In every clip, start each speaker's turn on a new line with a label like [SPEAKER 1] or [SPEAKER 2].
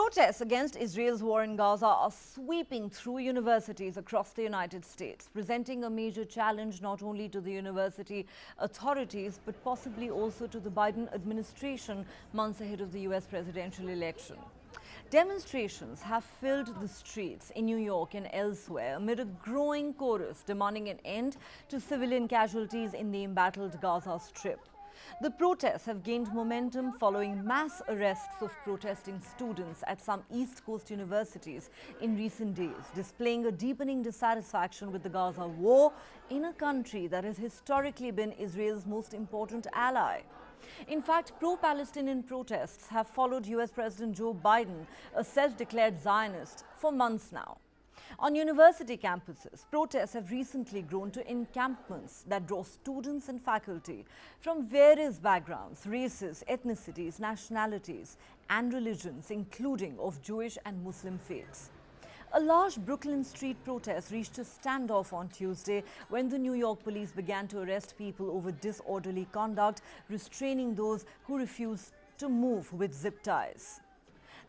[SPEAKER 1] Protests against Israel's war in Gaza are sweeping through universities across the United States, presenting a major challenge not only to the university authorities but possibly also to the Biden administration months ahead of the US presidential election. Demonstrations have filled the streets in New York and elsewhere amid a growing chorus demanding an end to civilian casualties in the embattled Gaza Strip. The protests have gained momentum following mass arrests of protesting students at some East Coast universities in recent days, displaying a deepening dissatisfaction with the Gaza war in a country that has historically been Israel's most important ally. In fact, pro-Palestinian protests have followed US President Joe Biden, a self-declared Zionist, for months now. On university campuses, protests have recently grown to encampments that draw students and faculty from various backgrounds, races, ethnicities, nationalities, and religions, including of Jewish and Muslim faiths. A large Brooklyn street protest reached a standoff on Tuesday when the New York police began to arrest people over disorderly conduct, restraining those who refused to move with zip ties.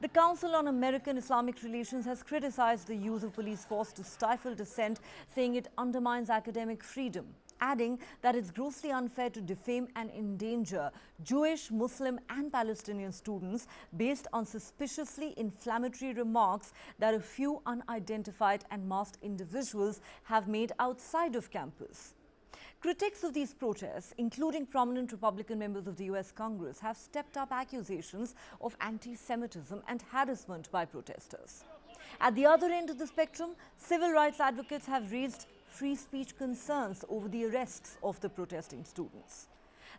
[SPEAKER 1] The Council on American Islamic Relations has criticized the use of police force to stifle dissent, saying it undermines academic freedom, adding that it's grossly unfair to defame and endanger Jewish, Muslim and Palestinian students based on suspiciously inflammatory remarks that a few unidentified and masked individuals have made outside of campus. Critics of these protests, including prominent Republican members of the US Congress, have stepped up accusations of anti-Semitism and harassment by protesters. At the other end of the spectrum, civil rights advocates have raised free speech concerns over the arrests of the protesting students.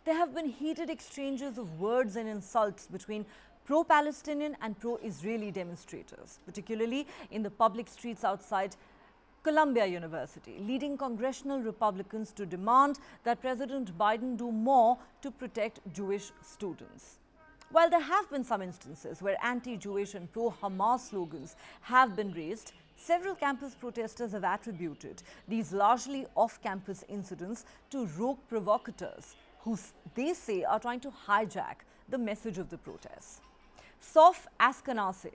[SPEAKER 1] There have been heated exchanges of words and insults between pro-Palestinian and pro-Israeli demonstrators, particularly in the public streets outside Columbia University, leading congressional Republicans to demand that President Biden do more to protect Jewish students. While there have been some instances where anti-Jewish and pro-Hamas slogans have been raised, several campus protesters have attributed these largely off-campus incidents to rogue provocateurs who they say are trying to hijack the message of the protests. Sof Askanase,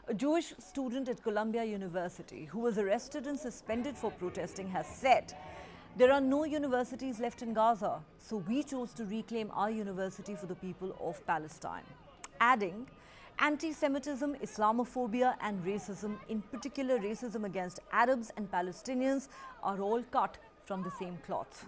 [SPEAKER 1] a Jewish student at Columbia University who was arrested and suspended for protesting, has said, "There are no universities left in Gaza, so we chose to reclaim our university for the people of Palestine." Adding, anti-Semitism, Islamophobia and racism, in particular racism against Arabs and Palestinians, are all cut from the same cloth.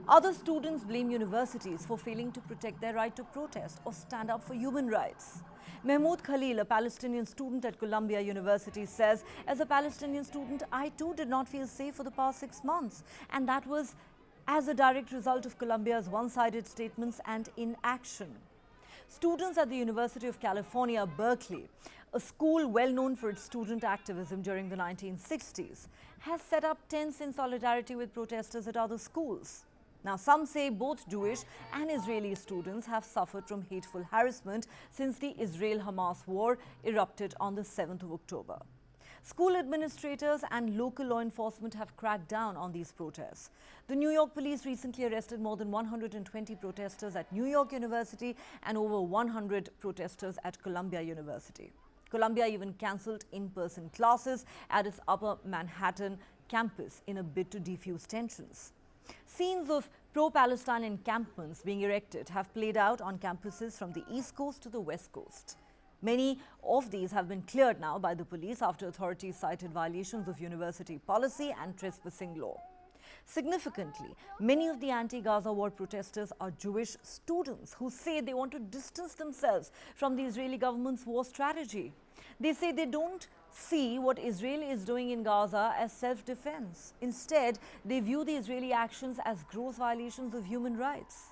[SPEAKER 1] Other students blame universities for failing to protect their right to protest or stand up for human rights. Mahmoud Khalil, a Palestinian student at Columbia University, says, "As a Palestinian student, I too did not feel safe for the past 6 months, and that was as a direct result of Columbia's one-sided statements and inaction." Students at the University of California, Berkeley, a school well known for its student activism during the 1960s, has set up tents in solidarity with protesters at other schools. Now, some say both Jewish and Israeli students have suffered from hateful harassment since the Israel-Hamas war erupted on the 7th of October. School administrators and local law enforcement have cracked down on these protests. The New York police recently arrested more than 120 protesters at New York University and over 100 protesters at Columbia University. Columbia even cancelled in-person classes at its Upper Manhattan campus in a bid to defuse tensions. Scenes of pro-Palestine encampments being erected have played out on campuses from the East Coast to the West Coast. Many of these have been cleared now by the police after authorities cited violations of university policy and trespassing law. Significantly, many of the anti-Gaza war protesters are Jewish students who say they want to distance themselves from the Israeli government's war strategy. They say they don't see what Israel is doing in Gaza as self-defense. Instead, they view the Israeli actions as gross violations of human rights.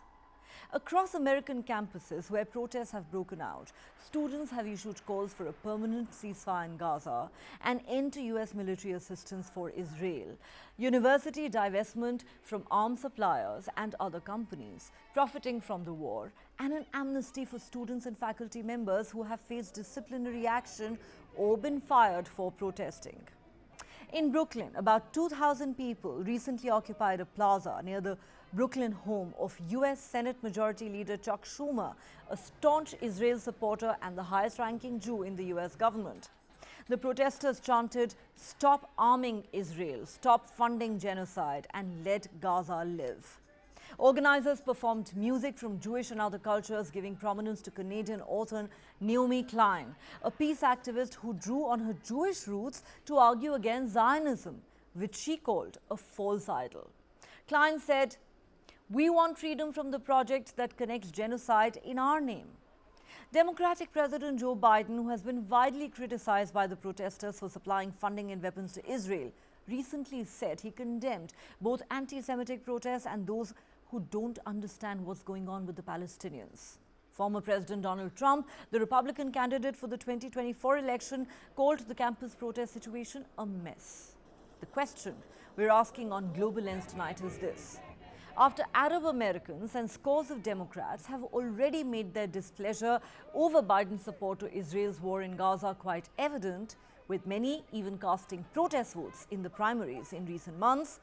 [SPEAKER 1] Across American campuses where protests have broken out, students have issued calls for a permanent ceasefire in Gaza, an end to US military assistance for Israel, university divestment from arms suppliers and other companies profiting from the war, and an amnesty for students and faculty members who have faced disciplinary action or been fired for protesting. In Brooklyn, about 2,000 people recently occupied a plaza near the Brooklyn, home of U.S. Senate Majority Leader Chuck Schumer, a staunch Israel supporter and the highest-ranking Jew in the U.S. government. The protesters chanted, "Stop arming Israel, stop funding genocide, and let Gaza live." Organizers performed music from Jewish and other cultures, giving prominence to Canadian author Naomi Klein, a peace activist who drew on her Jewish roots to argue against Zionism, which she called a false idol. Klein said, "We want freedom from the project that connects genocide in our name." Democratic President Joe Biden, who has been widely criticized by the protesters for supplying funding and weapons to Israel, recently said he condemned both anti-Semitic protests and those who don't understand what's going on with the Palestinians. Former President Donald Trump, the Republican candidate for the 2024 election, called the campus protest situation a mess. The question we're asking on Global Lens tonight is this: after Arab Americans and scores of Democrats have already made their displeasure over Biden's support to Israel's war in Gaza quite evident, with many even casting protest votes in the primaries in recent months,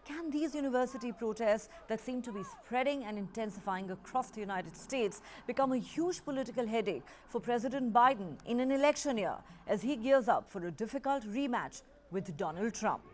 [SPEAKER 1] can these university protests that seem to be spreading and intensifying across the United States become a huge political headache for President Biden in an election year as he gears up for a difficult rematch with Donald Trump?